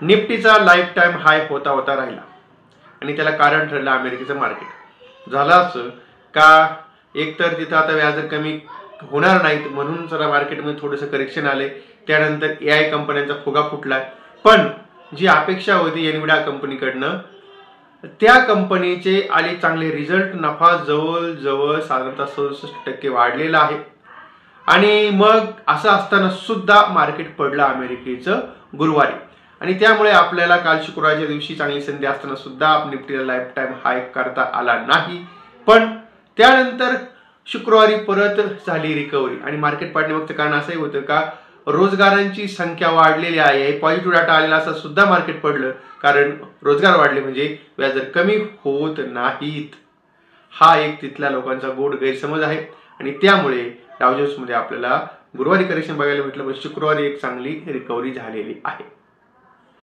निफ्टीचा life time हाय होता होता राहिला आणि त्याला कारण ठरलं अमेरिकेचं मार्केट. झालं असं का एकतर तिथं आता व्याज कमी होणार नाहीत म्हणून जरा मार्केटमध्ये थोडंसं करेक्शन आले. त्यानंतर AI कंपन्यांचा फुगा फुटलाय. पण जी अपेक्षा होती एनविडिया कंपनीकडनं त्या कंपनीचे आले चांगले रिझल्ट. नफा जवळजवळ साधारणतः 67% वाढलेला आहे. आणि मग असं असताना सुद्धा मार्केट पडलं अमेरिकेचं गुरुवारी. आणि त्यामुळे आपल्याला काल शुक्रवारच्या दिवशी चांगली संधी असताना सुद्धा निफ्टीला लाईफ टाइम हाय करता आला नाही. पण त्यानंतर शुक्रवारी परत झाली रिकव्हरी आणि मार्केट पडण्यामागचं कारण असंही होतं का रोजगारांची संख्या वाढलेली आहे. पॉझिटिव्ह डाटा आलेला असं सुद्धा मार्केट पडलं कारण रोजगार वाढले म्हणजे व्याजदर कमी होत नाहीत. हा एक तिथल्या लोकांचा गोड गैरसमज आहे आणि त्यामुळे डाव जोन्समध्ये आपल्याला गुरुवारी करेक्शन बघायला भेटलं पण शुक्रवारी एक चांगली रिकव्हरी झालेली आहे.